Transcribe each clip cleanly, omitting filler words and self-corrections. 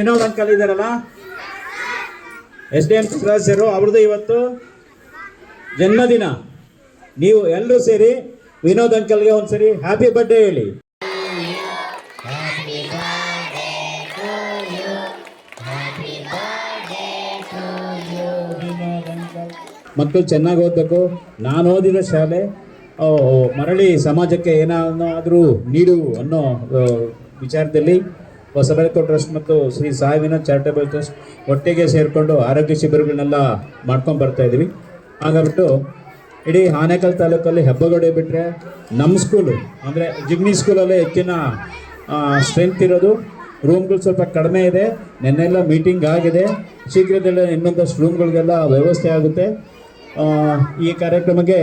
Vinod uncle ಇದ್ದಾರಲ್ಲ, SDM ಸದಸ್ಯರು, ಅವ್ರದ್ದು ಇವತ್ತು ಜನ್ಮದಿನ. ನೀವು ಎಲ್ಲರೂ ಸೇರಿ ವಿನೋದ್ ಅಂಕಲ್ಗೆ ಒಂದ್ಸರಿ ಹ್ಯಾಪಿ ಬರ್ಡೇ ಹೇಳಿ. ಮಕ್ಕಳು ಚೆನ್ನಾಗಿ ಓದಬೇಕು. ನಾನು ಓದಿದ ಶಾಲೆ ಮರಳಿ ಸಮಾಜಕ್ಕೆ ಏನಾದರೂ ನೀಡು ಅನ್ನೋ ವಿಚಾರದಲ್ಲಿ ಹೊಸಬೆಳಕು ಟ್ರಸ್ಟ್ ಮತ್ತು ಶ್ರೀ ಸಾಯಿ ವಿನೋದ್ ಚಾರಿಟೇಬಲ್ ಟ್ರಸ್ಟ್ ಒಟ್ಟಿಗೆ ಸೇರಿಕೊಂಡು ಆರೋಗ್ಯ ಶಿಬಿರಗಳನ್ನೆಲ್ಲ ಮಾಡ್ಕೊಂಡು ಬರ್ತಾ ಇದ್ವಿ. ಹಾಗಾಗ್ಬಿಟ್ಟು ಇಡೀ ಆನೇಕಲ್ ತಾಲೂಕಲ್ಲಿ ಹೆಬ್ಬಗೋಡೆ ಬಿಟ್ಟರೆ ನಮ್ಮ ಸ್ಕೂಲು ಅಂದರೆ ಜಿಗ್ನಿ ಸ್ಕೂಲಲ್ಲೇ ಹೆಚ್ಚಿನ ಸ್ಟ್ರೆಂತ್ ಇರೋದು. ರೂಮ್ಗಳು ಸ್ವಲ್ಪ ಕಡಿಮೆ ಇದೆ. ನೆನ್ನೆಲ್ಲ ಮೀಟಿಂಗ್ ಆಗಿದೆ. ಶೀಘ್ರದಲ್ಲೇ ಇನ್ನೊಂದಷ್ಟು ರೂಮ್ಗಳಿಗೆಲ್ಲ ವ್ಯವಸ್ಥೆ ಆಗುತ್ತೆ. ಈ ಕಾರ್ಯಕ್ರಮಕ್ಕೆ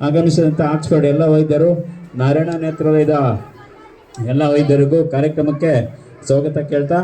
ಆಗಮಿಸಿದಂಥ ಆಕ್ಸ್ಫರ್ಡ್ ಎಲ್ಲ ವೈದ್ಯರು, ನಾರಾಯಣ ನೇತ್ರಾಲಯದ ಎಲ್ಲ ವೈದ್ಯರಿಗೂ ಕಾರ್ಯಕ್ರಮಕ್ಕೆ ಸ್ವಾಗತ ಕೇಳ್ತಾ,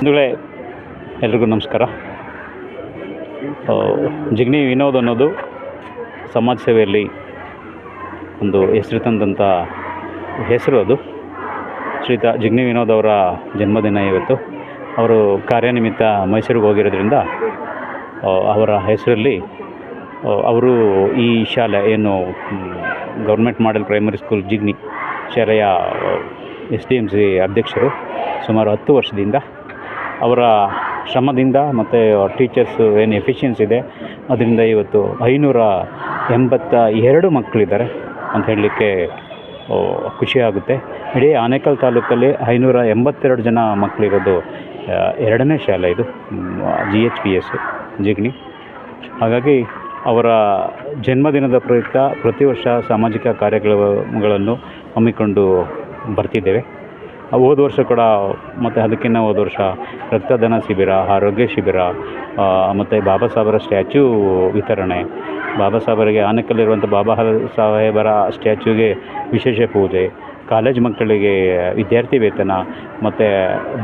ಬಂಧುಗಳೇ, ಎಲ್ರಿಗೂ ನಮಸ್ಕಾರ. ಜಿಗ್ನಿ ವಿನೋದ್ ಅನ್ನೋದು ಸಮಾಜ ಸೇವೆಯಲ್ಲಿ ಒಂದು ಹೆಸರು ತಂದಂಥ ಹೆಸರು. ಅದು ಶ್ರೀಯುತ ಜಿಗ್ನಿ ವಿನೋದ್ ಅವರ ಜನ್ಮದಿನ ಇವತ್ತು. ಅವರು ಕಾರ್ಯನಿಮಿತ್ತ ಮೈಸೂರಿಗೆ ಹೋಗಿರೋದ್ರಿಂದ ಅವರ ಹೆಸರಲ್ಲಿ ಅವರು ಈ ಶಾಲೆ ಏನು government model primary school Jigani ಶಾಲೆಯ SDMC ಅಧ್ಯಕ್ಷರು ಸುಮಾರು 10 ವರ್ಷದಿಂದ ಅವರ ಶ್ರಮದಿಂದ ಮತ್ತು ಟೀಚರ್ಸ್ ಏನು ಎಫಿಷಿಯನ್ಸಿ ಇದೆ ಅದರಿಂದ ಇವತ್ತು 582 ಮಕ್ಕಳಿದ್ದಾರೆ ಅಂತ ಹೇಳಲಿಕ್ಕೆ ಖುಷಿಯಾಗುತ್ತೆ. ಇಡೀ ಆನೇಕಲ್ ತಾಲೂಕಲ್ಲಿ 582 ಜನ ಮಕ್ಕಳಿರೋದು ಎರಡನೇ ಶಾಲೆ ಇದು, GHPS ಜಿಗ್ನಿ. ಹಾಗಾಗಿ ಅವರ ಜನ್ಮದಿನದ ಪ್ರಯುಕ್ತ ಪ್ರತಿ ವರ್ಷ ಸಾಮಾಜಿಕ ಕಾರ್ಯಕ್ರಮಗಳನ್ನು ಹಮ್ಮಿಕೊಂಡು ಬರ್ತಿದ್ದೇವೆ. ಹೋದ ವರ್ಷ ಕೂಡ ಮತ್ತು ಅದಕ್ಕಿಂತ ಹೋದ ವರ್ಷ ರಕ್ತದಾನ ಶಿಬಿರ, ಆರೋಗ್ಯ ಶಿಬಿರ, ಮತ್ತು ಬಾಬಾ ಸಾಹೇಬರ ಸ್ಟ್ಯಾಚ್ಯೂ ವಿತರಣೆ, ಬಾಬಾ ಸಾಹೇಬರಿಗೆ ಆನೇಕಲ್ಲಿರುವಂಥ ಬಾಬಾ ಸಾಹೇಬರ ಸ್ಟ್ಯಾಚ್ಯೂಗೆ ವಿಶೇಷ ಪೂಜೆ, ಕಾಲೇಜ್ ಮಕ್ಕಳಿಗೆ ವಿದ್ಯಾರ್ಥಿ ವೇತನ ಮತ್ತು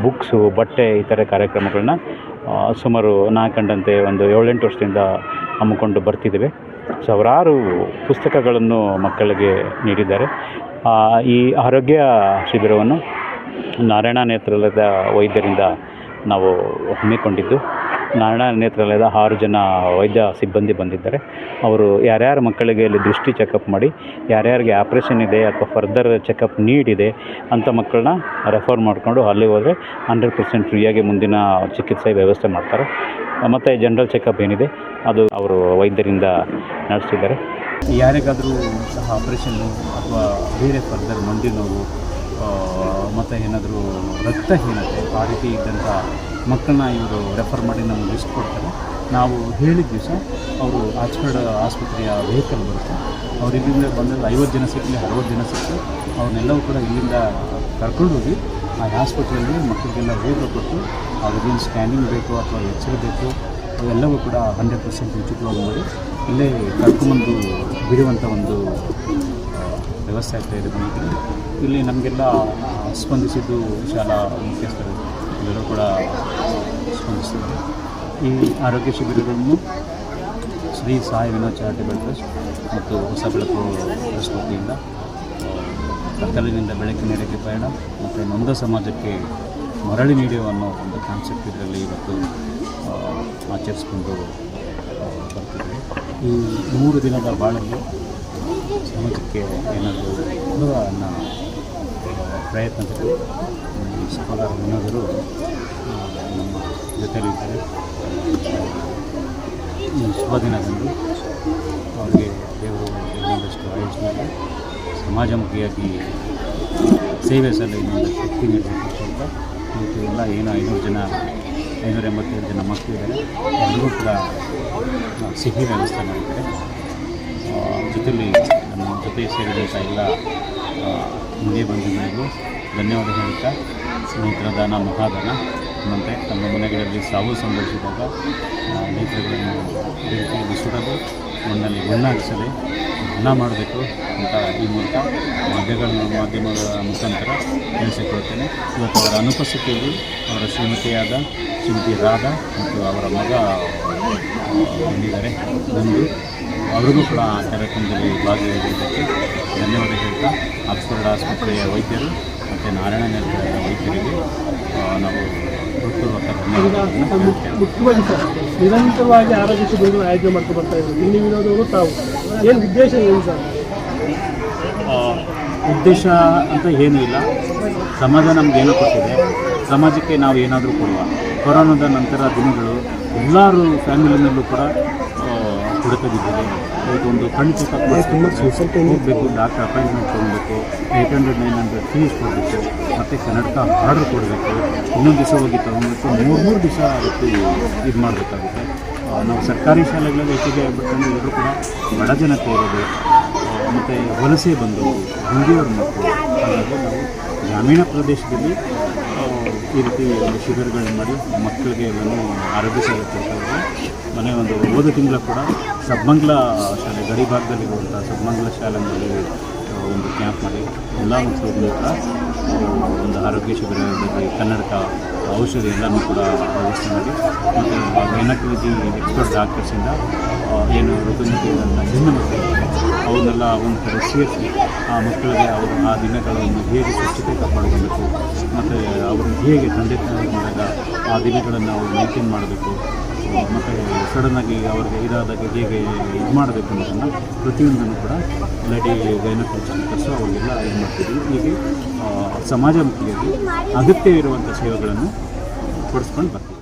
ಬುಕ್ಸು, ಬಟ್ಟೆ, ಈ ಥರ ಕಾರ್ಯಕ್ರಮಗಳನ್ನ ಸುಮಾರು ನಾನು ಕಂಡಂತೆ ಒಂದು 7-8 ವರ್ಷದಿಂದ ಹಮ್ಮಿಕೊಂಡು ಬರ್ತಿದ್ದೇವೆ. ಸಾವಿರಾರು ಪುಸ್ತಕಗಳನ್ನು ಮಕ್ಕಳಿಗೆ ನೀಡಿದ್ದಾರೆ. ಈ ಆರೋಗ್ಯ ಶಿಬಿರವನ್ನು ನಾರಾಯಣ ನೇತ್ರಾಲಯದ ವೈದ್ಯರಿಂದ ನಾವು ಹಮ್ಮಿಕೊಂಡಿದ್ದು. ನಾರಾಯಣ ನೇತ್ರಾಲಯದ 6 ಜನ ವೈದ್ಯ ಸಿಬ್ಬಂದಿ ಬಂದಿದ್ದಾರೆ. ಅವರು ಯಾರ್ಯಾರ ಮಕ್ಕಳಿಗೆ ಇಲ್ಲಿ ದೃಷ್ಟಿ ಚೆಕಪ್ ಮಾಡಿ, ಯಾರ್ಯಾರಿಗೆ ಆಪ್ರೇಷನ್ ಇದೆ ಅಥವಾ ಫರ್ದರ್ ಚೆಕಪ್ ನೀಡಿದೆ ಅಂಥ ಮಕ್ಕಳನ್ನ ರೆಫರ್ ಮಾಡಿಕೊಂಡು ಅಲ್ಲಿ ಹೋದರೆ 100% ಫ್ರೀಯಾಗಿ ಮುಂದಿನ ಚಿಕಿತ್ಸೆ ವ್ಯವಸ್ಥೆ ಮಾಡ್ತಾರೆ. ಮತ್ತು ಜನರಲ್ ಚೆಕಪ್ ಏನಿದೆ ಅದು ಅವರು ವೈದ್ಯರಿಂದ ನಡೆಸಿದ್ದಾರೆ. ಯಾರಿಗಾದರೂ ಸಹ ಆಪ್ರೇಷನ್ನು ಅಥವಾ ಬೇರೆ ಫರ್ದರ್ ಮಂಡಿ ನೋವು ಮತ್ತು ಏನಾದರೂ ರಕ್ತಹೀನತೆ ಆ ರೀತಿ ಇದ್ದಂಥ ಮಕ್ಕಳನ್ನ ಇವರು ರೆಫರ್ ಮಾಡಿ ನಮಗೆ ಲಿಸ್ಟ್ ಕೊಡ್ತಾರೆ. ನಾವು ಹೇಳಿದ ದಿವಸ ಅವರು ಆಸ್ಫರ್ಡ್ ಆಸ್ಪತ್ರೆಯ ವೆಹಿಕಲ್ ಬರುತ್ತೆ. ಅವ್ರು ಇಲ್ಲಿಂದ ಬಂದಲ್ಲಿ 50 ಜನ ಸಿಕ್ಕಲಿ 60 ಜನ ಸಿಕ್ಕಲಿ ಅವ್ರನ್ನೆಲ್ಲವೂ ಕೂಡ ಇಲ್ಲಿಂದ ಕರ್ಕೊಂಡು ಹೋಗಿ ಆ ಆಸ್ಪತ್ರೆಯಲ್ಲಿ ಮಕ್ಕಳಿಗೆಲ್ಲ ವೇಗ ಕೊಟ್ಟು ಅವ್ರಿಗೇನು ಸ್ಕ್ಯಾನಿಂಗ್ ಬೇಕು ಅಥವಾ ಎಕ್ಸ್ರೇ ಬೇಕು ಅವೆಲ್ಲವೂ ಕೂಡ 100% ಉಚಿತವಾಗಿ ಮಾಡಿ ಇಲ್ಲೇ ಕರ್ಕೊಂಬಂದು ಬಿಡುವಂಥ ಒಂದು ವ್ಯವಸ್ಥೆ ಆಗ್ತಾಯಿದೆ. ಬಂದಿದ್ದೀನಿ ಇಲ್ಲಿ ನಮಗೆಲ್ಲ ಸ್ಪಂದಿಸಿದ್ದು ಶಾಲಾ ಮುಖ್ಯಸ್ಥರು ಎಲ್ಲರೂ ಕೂಡ ಸ್ಪಂದಿಸಿದ್ದಾರೆ. ಈ ಆರೋಗ್ಯ ಶಿಬಿರಗಳನ್ನು ಶ್ರೀ ಸಾಯಿ ವಿನೋದ್ ಚಾರಿಟೇಬಲ್ ಟ್ರಸ್ಟ್ ಮತ್ತು ಹೊಸ ಬೆಳಕು ಟ್ರಸ್ಟ್ ವತಿಯಿಂದ ಕತ್ತಲಿನಿಂದ ಬೆಳಕಿನೆಡೆಗೆ ಪಯಣ ಮತ್ತು ನೊಂದ ಸಮಾಜಕ್ಕೆ ಮರಳಿ ನೀಡುವ ಅನ್ನೋ ಒಂದು ಕಾನ್ಸೆಪ್ಟ್ ಇದರಲ್ಲಿ ಇವತ್ತು ಆಚರಿಸ್ಕೊಂಡು ಬರ್ತಿದ್ವಿ. ಈ 3 ದಿನದ ಬಾಳಲ್ಲಿ ಸಮಾಜಕ್ಕೆ ಏನಾದರೂ ಕೊಡುವ ಅನ್ನೋ ಪ್ರಯತ್ನದಲ್ಲಿ ಸಹೋದರ ವಿನೋದರು ನಮ್ಮ ಜೊತೆಯಲ್ಲಿದ್ದಾರೆ. ಈ ಶುಭ ದಿನದಂದು ಅವರಿಗೆ ದೇವರು ಇನ್ನೊಂದಷ್ಟು ಆಯುಷ್ಯ ಸಮಾಜಮುಖಿಯಾಗಿ ಸೇವೆ ಸಲ್ಲ ಇನ್ನೊಂದು ಶಕ್ತಿ ನೀಡಬೇಕು ಅಂತ ಇವತ್ತು ಎಲ್ಲ ಏನು 587 ಜನ ಮಕ್ಕಳಿದ್ದಾರೆ. ಎಲ್ಲರೂ ಕೂಡ ಸಿಹಿ ವ್ಯವಸ್ಥೆ ಮಾಡಿದ್ದಾರೆ. ಜೊತೆಯಲ್ಲಿ ನಮ್ಮ ಜೊತೆ ಸೇರಿದಂಥ ಎಲ್ಲ ಹಿಂದೆ ಬಂದಿದ್ದರಿಗೂ ಧನ್ಯವಾದ ಹೇಳುತ್ತಾ, ನೇತ್ರದಾನ ಮಹಾದಾನ ಮತ್ತು ತಮ್ಮ ಮನೆಗಳಲ್ಲಿ ಸಾವು ಸಂಭವಿಸಿದಾಗ ನೇತ್ರಗಳನ್ನು ಬೆಂಕಿಯಲ್ಲಿ ಸುಡಲು ಮಣ್ಣಲ್ಲಿ ಮಣ್ಣಾಗಿಸದೆ ದಾನ ಮಾಡಬೇಕು ಅಂತ ಈ ಮೂಲಕ ಮಾಧ್ಯಮಗಳ ಮುಖಾಂತರ ತಿಳಿಸಿಕೊಳ್ತೇನೆ. ಇವತ್ತು ಅವರ ಅನುಪಸ್ಥಿತಿಯಲ್ಲಿ ಅವರ ಶ್ರೀಮತಿ ರಾಧಾ ಮತ್ತು ಅವರ ಮಗ ಬಂದಿದ್ದಾರೆ. ಬಂದು ಅವರಿಗೂ ಕೂಡ ಆ ಕಾರ್ಯಕ್ರಮದಲ್ಲಿ ಭಾಗಿಯಾಗಿದ್ದಕ್ಕೆ ಧನ್ಯವಾದ ಹೇಳ್ತಾ, ಆಕ್ಸ್ಫರ್ಡ್ ಆಸ್ಪತ್ರೆಯ ವೈದ್ಯರು ಮತ್ತು ನಾರಾಯಣ ನೇತ್ರಾಲಯದ ವೈದ್ಯರಿಗೆ ನಾವು ಹೃತ್ಪೂರ್ವಕ ಧನ್ಯವಾದಗಳನ್ನು ಹೇಳ್ತೇವೆ. ಮುಖ್ಯವಾಗಿ ಸರ್, ನಿರಂತರವಾಗಿ ಆರೋಗ್ಯ ಶಿಬಿರಗಳು ಆಯೋಜನೆ ಮಾಡ್ಕೊಂಡು ಬರ್ತಾ ಇದ್ರು. ಇಲ್ಲಿ ವಿನೋದವರು ತಾವು ಏನು ಉದ್ದೇಶ ಏನು ಸರ್? ಉದ್ದೇಶ ಅಂತ ಏನೂ ಇಲ್ಲ. ಸಮಾಜ ನಮಗೇನೋ ಕೊಟ್ಟಿದೆ, ಸಮಾಜಕ್ಕೆ ನಾವು ಏನಾದರೂ ಕೊಡುವ. ಕೊರೋನಾದ ನಂತರ ದಿನಗಳು ಎಲ್ಲರೂ ಫ್ಯಾಮಿಲಿನಲ್ಲೂ ಕೂಡ ಹೊಡೆತ ಬಿದ್ದಿದೆ. ಒಂದು ಕಣ್ಣು ಚೆಕಪ್ ಹೋಗಬೇಕು, ಡಾಕ್ಟರ್ ಅಪಾಯಿಂಟ್ಮೆಂಟ್ ತೊಗೊಬೇಕು, 800-900 ಫೀಸ್ ಕೊಡಬೇಕು, ಮತ್ತು ಕನ್ನಡಕ ಆರ್ಡ್ರ್ ಕೊಡಬೇಕು, ಇನ್ನೊಂದು ದಿವಸ ಹೋಗಿ ತೊಗೊಬೇಕು, 3 ದಿವಸ ಅವತ್ತು ಇದು ಮಾಡಬೇಕಾಗುತ್ತೆ. ನಾವು ಸರ್ಕಾರಿ ಶಾಲೆಗಳಲ್ಲಿ ಹೆಚ್ಚಿಗೆ ಆಗ್ಬಿಟ್ಟಂದ್ರೆ ಎಲ್ಲರೂ ಕೂಡ ಬಡ ಜನತೆ ಇರೋದು ಮತ್ತು ವಲಸೆ ಬಂದವರು, ಹಿಂದಿಯವ್ರ ಮಕ್ಕಳು. ಹಾಗಾಗಿ ನಾವು ಗ್ರಾಮೀಣ ಪ್ರದೇಶದಲ್ಲಿ ಈ ರೀತಿ ಒಂದು ಶಿಬಿರಗಳನ್ನು ಮಾಡಿ ಮಕ್ಕಳಿಗೆ ಎಲ್ಲನೂ ಆರೋಗ್ಯ ಸೇವೆ ಕೊಡ್ತಾಯಿದ್ರು. ಮನೆ ಒಂದು ಹೋದ ತಿಂಗಳ ಕೂಡ ಸಬ್ಮಂಗ್ಲ ಶಾಲೆ, ಗಡಿ ಭಾಗದಲ್ಲಿರುವಂಥ ಸಬ್ಮಂಗ್ಲ ಶಾಲೆಯಲ್ಲಿ ಒಂದು ಕ್ಯಾಂಪ್ ಮಾಡಿ ಎಲ್ಲ ಮಕ್ಕಳಿಗೂ ಕೂಡ ಒಂದು ಆರೋಗ್ಯ ಶಿಬಿರದಲ್ಲಿ ಕನ್ನಡಕ, ಔಷಧಿ ಎಲ್ಲನೂ ಕೂಡ ವ್ಯವಸ್ಥೆ ಮಾಡಿ ಮತ್ತು ಗೈನಕಾಲಜಿ ಎಕ್ಸ್ಪರ್ಟ್ ಡಾಕ್ಟರ್ಸಿಂದ ಏನು ಋತುಮತಿಗಳನ್ನು ಹೆಣ್ಣು ಮಕ್ಕಳು ಅವನ್ನೆಲ್ಲ ಒಂದು ಕಡೆ ಸೇರಿಸಿ ಆ ಮಕ್ಕಳಿಗೆ ಅವರು ಆ ದಿನಗಳನ್ನು ಹೇಗೆ ಸ್ವಚ್ಛತೆ ಕಾಪಾಡ್ಕೊಳ್ಬೇಕು ಮತ್ತು ಅವರು ಹೇಗೆ ತಂದೆ ತಾಯಿಗಳಾಗ ಆ ದಿನಗಳನ್ನು ಅವರು ಮೇಂಟೈನ್ ಮಾಡಬೇಕು ಮತ್ತು ಸಡನ್ನಾಗಿ ಅವ್ರಿಗೆ ಇದಾದಾಗ ಹೇಗೆ ಇದು ಮಾಡಬೇಕು ಅನ್ನೋದನ್ನು ಪ್ರತಿಯೊಂದನ್ನು ಕೂಡ ಲೇಡಿ ಗೈನಕಾಲಜಿಸ್ಟರ್ಸ್ ಅವರಿಗೆಲ್ಲ ಇದು ಮಾಡ್ತಿದ್ವಿ. ಹೀಗೆ ಸಮಾಜಮುಖಿಯಾಗಿ ಅಗತ್ಯವಿರುವಂಥ ಸೇವೆಗಳನ್ನು ಕೊಡಿಸ್ಕೊಂಡು ಬರ್ತೀವಿ.